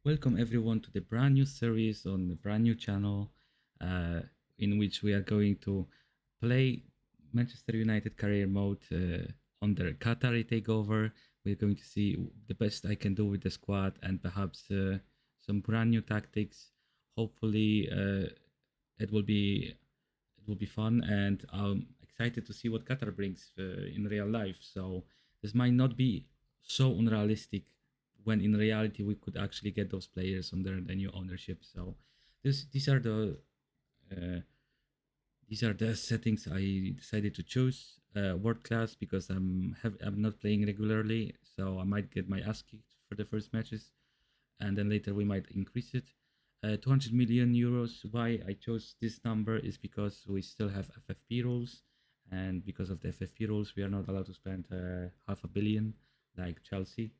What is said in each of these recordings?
Welcome everyone to the brand new series on the brand new channel, uh, in which we are going to play Manchester United career mode under Qatari takeover. We're going to see the best I can do with the squad and perhaps some brand new tactics. Hopefully, it will be it will be fun, and I'm excited to see what Qatar brings in real life. So this might not be so unrealistic when in reality we could actually get those players under the new ownership. So these are uh, the settings I decided to choose. World class because I'm not playing regularly, so I might get my ass kicked for the first matches, and then later we might increase it. 200 million euros. Why I chose this number is because we still have FFP rules, and because of the FFP rules, we are not allowed to spend half a billion like Chelsea.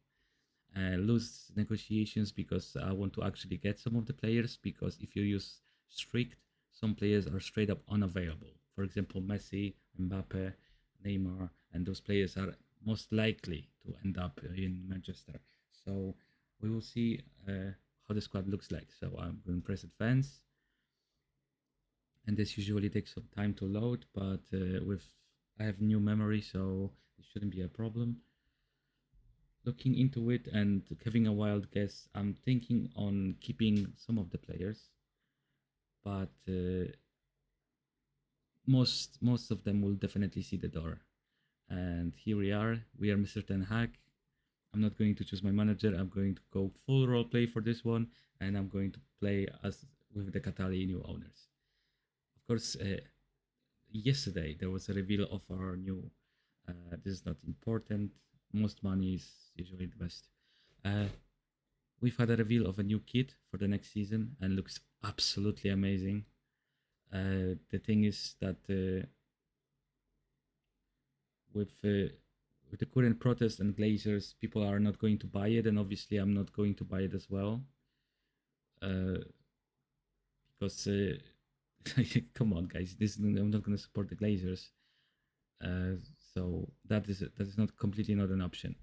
Lose negotiations because I want to actually get some of the players. Because if you use strict, some players are straight up unavailable. For example, Messi, Mbappe, Neymar, and those players are most likely to end up in Manchester. So we will see how the squad looks like. So I'm going to press advance, and this usually takes some time to load, but with I have new memory, so it shouldn't be a problem. Looking into it and having a wild guess, I'm thinking on keeping some of the players, but most of them will definitely see the door. And here we are. We are Mr. Ten Hag. I'm not going to choose my manager. I'm going to go full role play for this one, and I'm going to play as with the Qatari new owners. Of course, yesterday there was a reveal of our new. This is not important. Most money is usually the best. Uh, we've had a reveal of a new kit for the next season and looks absolutely amazing. The thing is that with uh, with the current protest and Glazers, people are not going to buy it, and obviously I'm not going to buy it as well. Uh, because come on, guys, I'm not going to support the Glazers. Uh, so that is not completely not an option.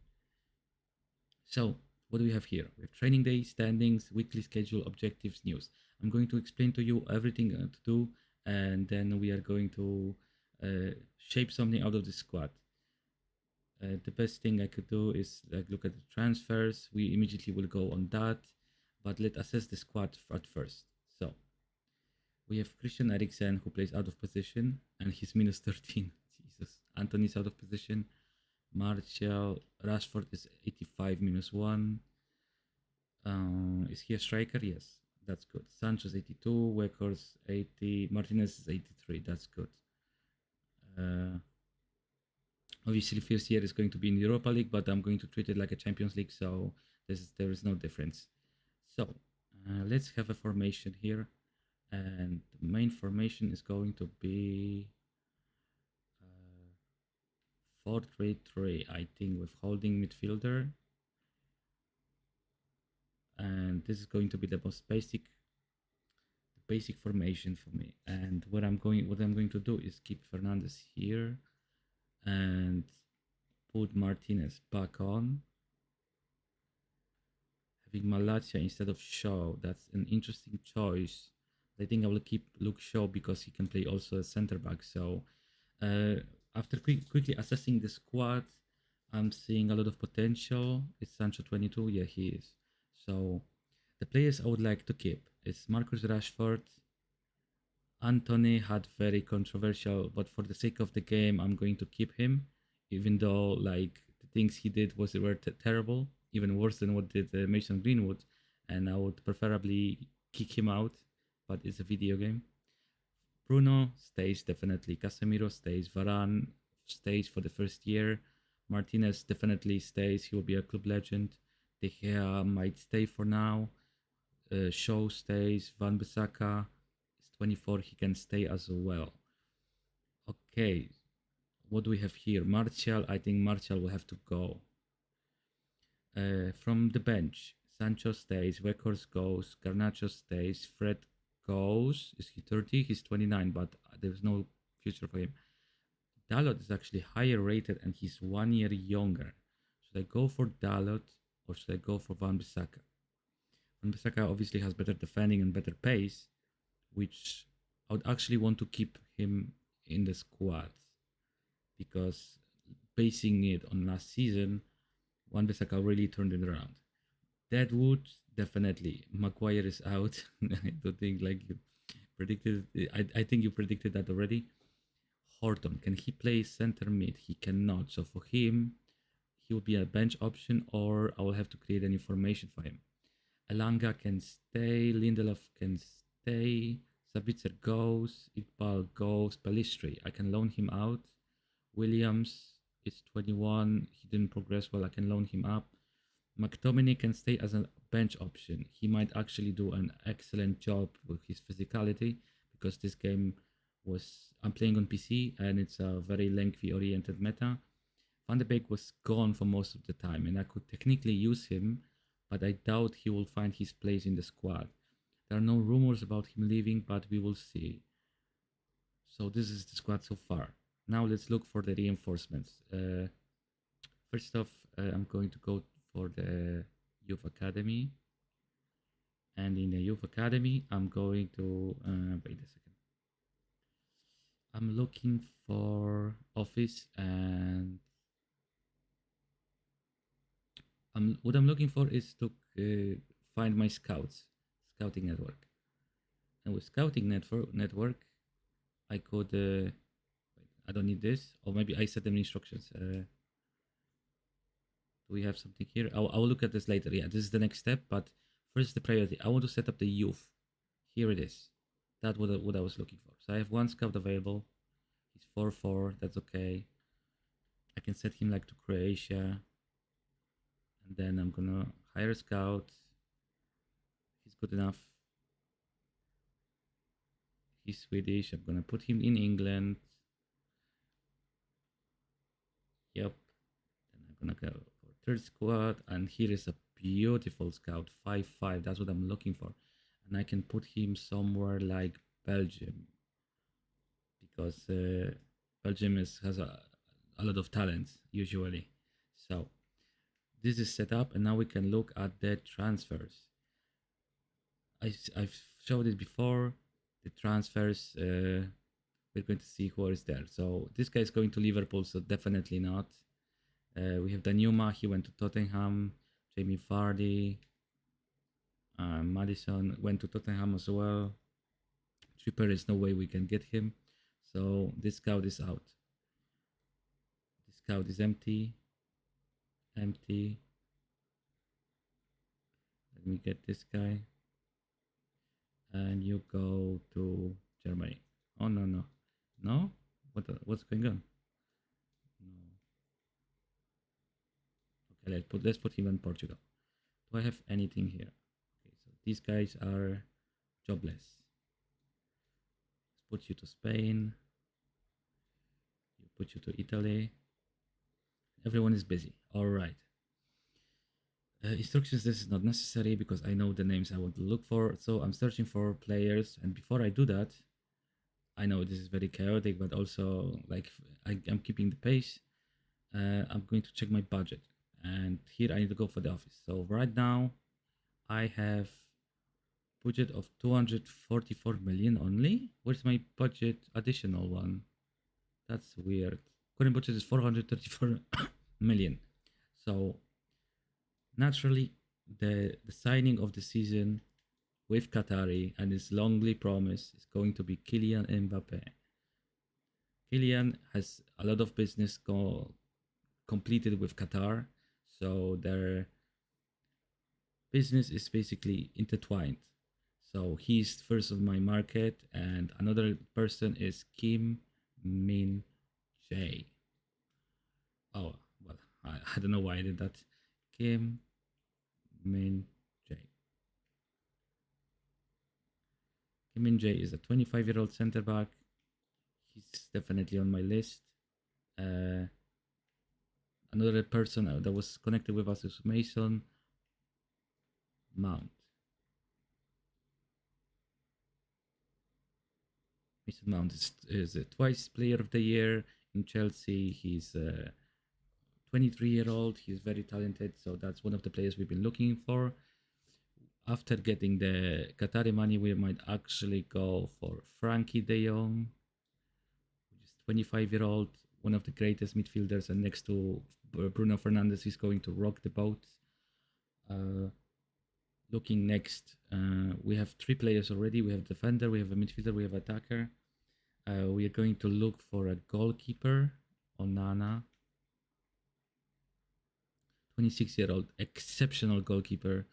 So, what do we have here? We have training day, standings, weekly schedule, objectives, news. I'm going to explain to you everything to do, and then we are going to shape something out of the squad. The best thing I could do is like look at the transfers. We immediately will go on that, but let's assess the squad at first. So we have Christian Eriksen who plays out of position, and he's minus 13. Jesus, Anthony's out of position. Martial, Rashford is 85 minus 1. Is he a striker? Yes, that's good. Sancho's 82, Weghorst 80, Martinez is 83. That's good. Uh, Obviously, first year is going to be in Europa League, but I'm going to treat it like a Champions League, so there is no difference. So let's have a formation here, and the main formation is going to be 4-3-3, I think, with holding midfielder, and this is going to be the most basic formation for me. And what I'm going to do is keep Fernandez here and put Martinez back on, having Malacia instead of Shaw. That's an interesting choice. I think I will keep Luke Shaw because he can play also a center back. So uh, after quickly assessing the squad, I'm seeing a lot of potential. Is Sancho 22? Yeah, he is. So the players I would like to keep is Marcus Rashford. Anthony had very controversial, but for the sake of the game, I'm going to keep him, even though like the things he did were terrible, even worse than what did Mason Greenwood, and I would preferably kick him out. But it's a video game. Bruno stays definitely. Casemiro stays. Varane stays for the first year. Martinez definitely stays. He will be a club legend. De Gea might stay for now. Shaw stays. Van Bissaka is 24. He can stay as well. Okay, what do we have here? Martial. I think Martial will have to go. From the bench, Sancho stays. Weghorst goes. Garnacho stays. Fred goes. Is he 30? He's 29, but there's no future for him. Dalot is actually higher rated and he's 1 year younger. Should I go for Dalot or should I go for Van Bissaka? Wan-Bissaka obviously has better defending and better pace, which I would actually want to keep him in the squad because basing it on last season, Wan-Bissaka really turned it around. Deadwood, definitely. Maguire is out. I don't think like you predicted. I think you predicted that already. Horton, can he play center mid? He cannot. So for him, he will be a bench option, or I will have to create an information for him. Elanga can stay. Lindelof can stay. Sabitzer goes. Iqbal goes. Palistri, I can loan him out. Williams is 21. He didn't progress well. I can loan him up. McTominay can stay as a bench option. He might actually do an excellent job with his physicality because this game was I'm playing on PC and it's a very lengthy oriented meta. Van de Beek was gone for most of the time and I could technically use him, but I doubt he will find his place in the squad. There are no rumors about him leaving, but we will see. So this is the squad so far. Now let's look for the reinforcements. First off, I'm going to go for the Youth Academy. And in the Youth Academy, I'm going to, wait a second. I'm looking for office and what I'm looking for is to find my scouting network. And with scouting network, I could, I don't need this, or maybe I set them instructions. Do we have something here? I'll look at this later. Yeah, this is the next step, but first the priority. I want to set up the youth. Here it is. That's what I was looking for. So I have one scout available. He's 4-4. That's okay. I can set him like to Croatia. And then I'm gonna hire a scout. He's good enough. He's Swedish. I'm gonna put him in England. Yep. Then I'm gonna go for third squad. And here is a beautiful scout. 5-5. That's what I'm looking for. And I can put him somewhere like Belgium. Because Belgium has a lot of talent usually. So this is set up and now we can look at the transfers. I've showed it before. The transfers, we're going to see who is there. So this guy is going to Liverpool, so definitely not. We have Danjuma, he went to Tottenham. Jamie Vardy, Madison went to Tottenham as well. Tripper is no way we can get him. So this scout is out. This scout is empty. Empty. Let me get this guy. And you go to Germany. Oh no. No? What's going on? No. Okay, let's put him in Portugal. Do I have anything here? Okay, so these guys are jobless. Let's put you to Spain. You put you to Italy. Everyone is busy. All right. Instructions, this is not necessary because I know the names I want to look for. So I'm searching for players. And before I do that, I know this is very chaotic, but also like I'm keeping the pace. I'm going to check my budget. And here I need to go for the office. So right now I have budget of 244 million only. Where's my budget additional one? That's weird. Current budget is 434 million. So naturally, the signing of the season with Qatari and his longly promised is going to be Kylian Mbappe. Kylian has a lot of business completed with Qatar, so their business is basically intertwined. So he's first on my market, and another person is Kim Min Jae. Oh, well, I don't know why I did that. Kim Min Jae. Kim Min Jae is a 25-year-old center back. He's definitely on my list. Another person that was connected with us is Mason Mount. Mason Mount is a twice player of the year in Chelsea. He's 23-year-old. He's very talented. So that's one of the players we've been looking for. After getting the Qatari money, we might actually go for Frankie De Jong, which is 25-year-old, one of the greatest midfielders, and next to Bruno Fernandes, is going to rock the boat. Uh, Looking next, we have three players already. We have defender, we have a midfielder, we have attacker. We are going to look for a goalkeeper, Onana, 26-year-old, exceptional goalkeeper,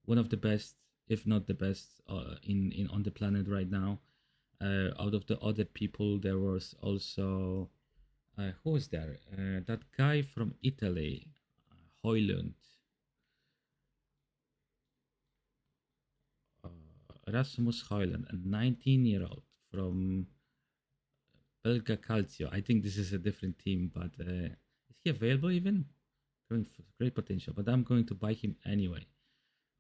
one of the best, if not the best, in on the planet right now. Out of the other people, there was also who was there? That guy from Italy, Hoylund, Rasmus Hoyland, a 19-year-old from Belga Calcio. I think this is a different team, but is he available even? Going for great potential, but I'm going to buy him anyway.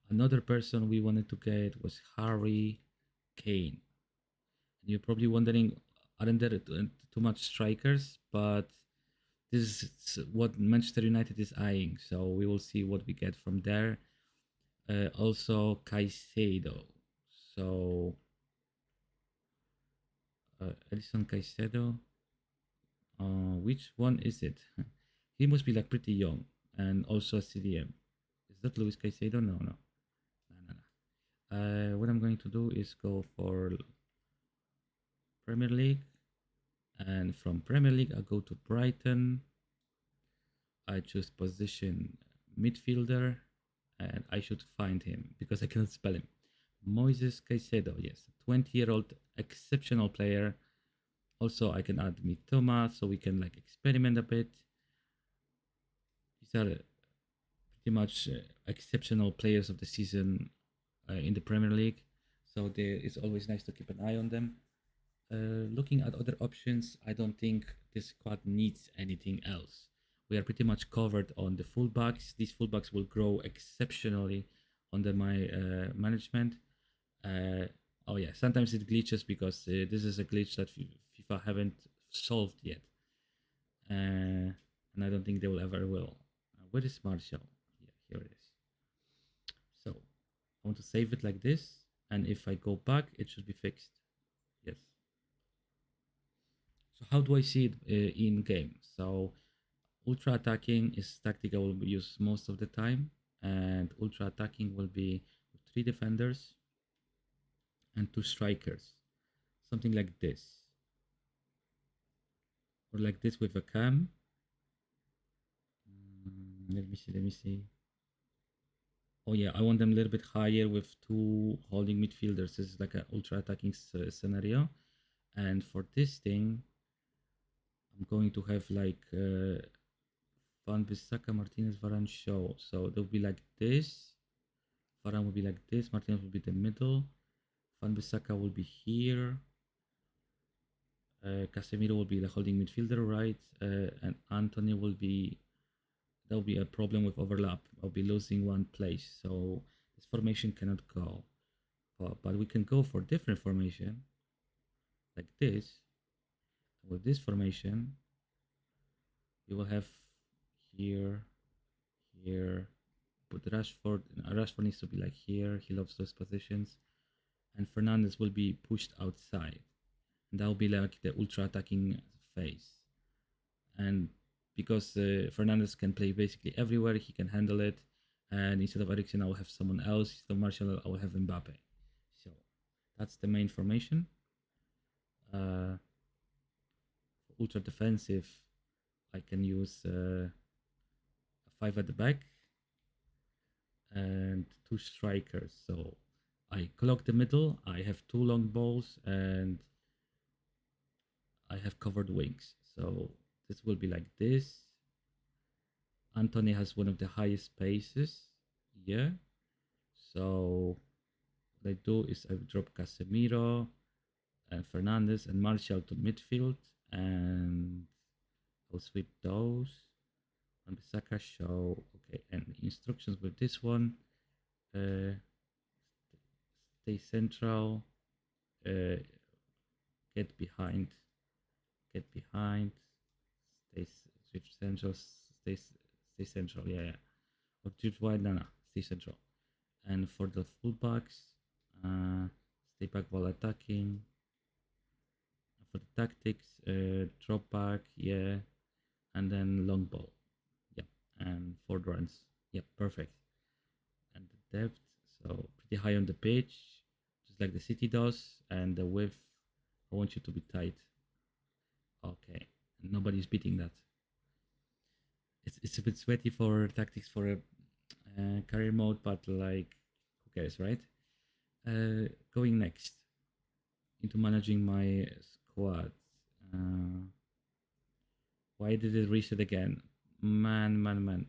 Another person we wanted to get was Harry Kane. And you're probably wondering, aren't there too much strikers? But this is what Manchester United is eyeing, so we will see what we get from there. Also, Caicedo. So, Edison Caicedo. Which one is it? He must be like pretty young and also a CDM. Is that Luis Caicedo? No, no, no, no, no. What I'm going to do is go for Premier League, and from Premier League I go to Brighton. I choose position midfielder, and I should find him because I cannot spell him. Moises Caicedo, yes, 20-year-old exceptional player. Also, I can add Mitoma so we can like experiment a bit. These are pretty much exceptional players of the season in the Premier League, so it's always nice to keep an eye on them. Looking at other options, I don't think this squad needs anything else. We are pretty much covered on the fullbacks. These fullbacks will grow exceptionally under my management. Oh yeah, sometimes it glitches because this is a glitch that FIFA haven't solved yet, and I don't think they will ever will. Where is Martial? Yeah, here it is. So I want to save it like this, and if I go back, it should be fixed. Yes. So how do I see it in game? So ultra attacking is tactic I will use most of the time, and ultra attacking will be three defenders and two strikers, something like this, or like this with a cam. Let me see. Let me see. Oh yeah, I want them a little bit higher with two holding midfielders. This is like an ultra attacking scenario, and for this thing, I'm going to have like Van Bissaka, Martinez, Varane, Shaw. So they'll be like this. Varane will be like this. Martinez will be the middle. Van Bissaka will be here. Casemiro will be the holding midfielder, right? And Anthony will be. There'll be a problem with overlap. I'll be losing one place, so this formation cannot go. But we can go for different formation, like this. With this formation, we will have here, here. But Rashford needs to be like here. He loves those positions, and Fernandez will be pushed outside, and that will be like the ultra attacking phase. And because Fernandez can play basically everywhere, he can handle it. And instead of Eriksen, I will have someone else. Instead of Martial, I will have Mbappe. So that's the main formation. Uh, Ultra defensive, I can use a five at the back and two strikers. So I clock the middle. I have two long balls and I have covered wings. So this will be like this. Anthony has one of the highest paces. Yeah. So what I do is I drop Casemiro and Fernandez and Martial to midfield, and I'll switch those. On the Saka show, okay, and instructions with this one. Uh, Stay central. Uh, get behind. Get behind. Stay switch central. Stay central. Yeah, yeah. Or switch wide. No, no. Stay central. And for the fullbacks, stay back while attacking. For the tactics, drop back, yeah, and then long ball, yep, and forward runs, yep, perfect. And the depth, so pretty high on the pitch, just like the city does, and the width, I want you to be tight. Okay, nobody's beating that. It's a bit sweaty for tactics for a career mode, but like, who cares, right? Going next into managing my squad. Uh, why did it reset again? Man, man, man.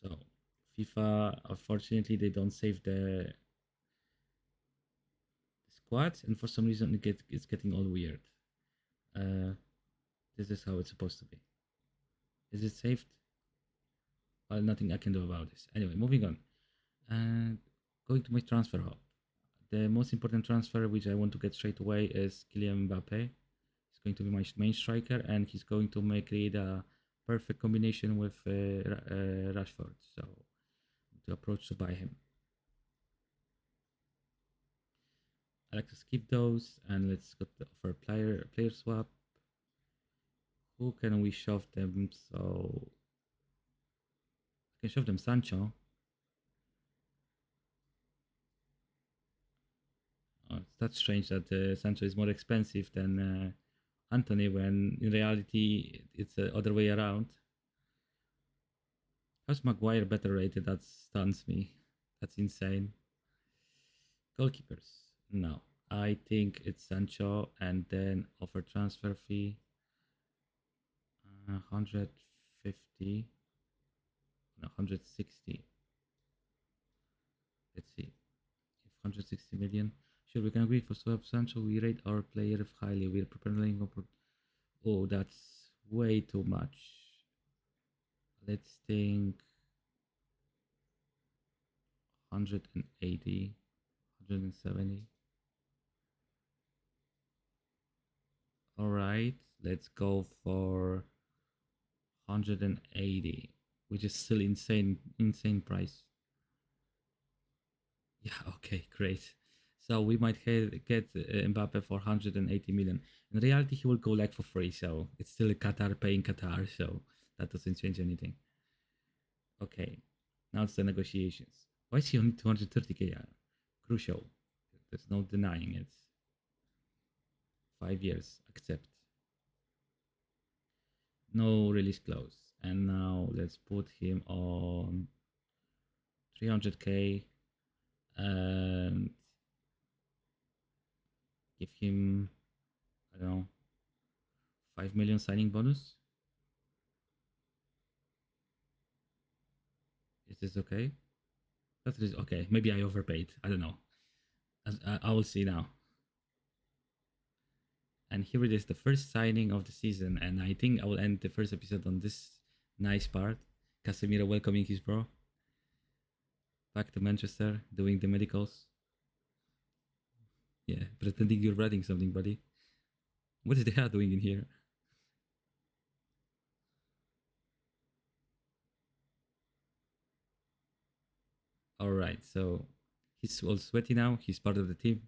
So, FIFA, unfortunately, they don't save the squads, and for some reason, it's getting all weird. Uh, this is how it's supposed to be. Is it saved? Well, nothing I can do about this. Anyway, moving on. And going to my transfer hub. The most important transfer, which I want to get straight away, is Kylian Mbappe. He's going to be my main striker, and he's going to make it a perfect combination with Rashford. So, to approach to buy him. I like to skip those, and let's go for player swap. Who can we shove them? So I can shove them Sancho. Oh, it's that strange that Sancho is more expensive than Anthony, when in reality it's the other way around. How's Maguire better rated? That stuns me. That's insane. Goalkeepers. No. I think it's Sancho, and then offer transfer fee 150, no, 160. Let's see. If 160 million. Sure, we can agree for swap Sancho. We rate our player highly. We're preparing. Oh, that's way too much. Let's think 180, 170. All right, let's go for 180, which is still insane price. Yeah, okay, great. So we might get Mbappe for 180 million. In reality, he will go like for free, so it's still Qatar paying Qatar, so that doesn't change anything. Okay, now it's the negotiations. Why is he only 230k? Crucial. There's no denying it. 5 years, accept. No release clause. And now let's put him on 300k and give him, I don't know, 5 million signing bonus. Is this okay? That is okay. Maybe I overpaid. I don't know. I will see now. And here it is, the first signing of the season. And I think I will end the first episode on this nice part. Casemiro welcoming his bro back to Manchester, doing the medicals. Yeah, pretending you're writing something, buddy. What is the hell doing in here? All right, so he's all sweaty now. He's part of the team.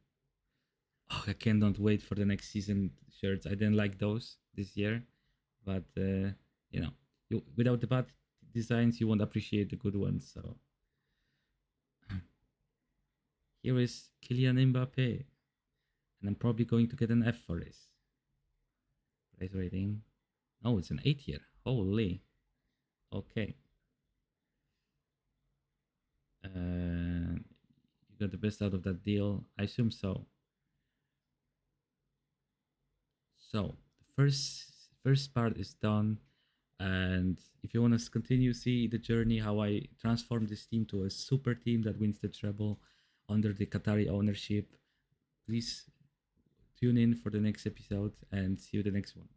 Oh, I cannot wait for the next season shirts. I didn't like those this year, but you know, without the bad designs, you won't appreciate the good ones. So here is Kylian Mbappe, and I'm probably going to get an F for this. Price rating. Oh, it's an 8 year. Holy. Okay. You got the best out of that deal. I assume so. So the first part is done, and if you want to continue see the journey how I transform this team to a super team that wins the treble under the Qatari ownership, please tune in for the next episode and see you the next one.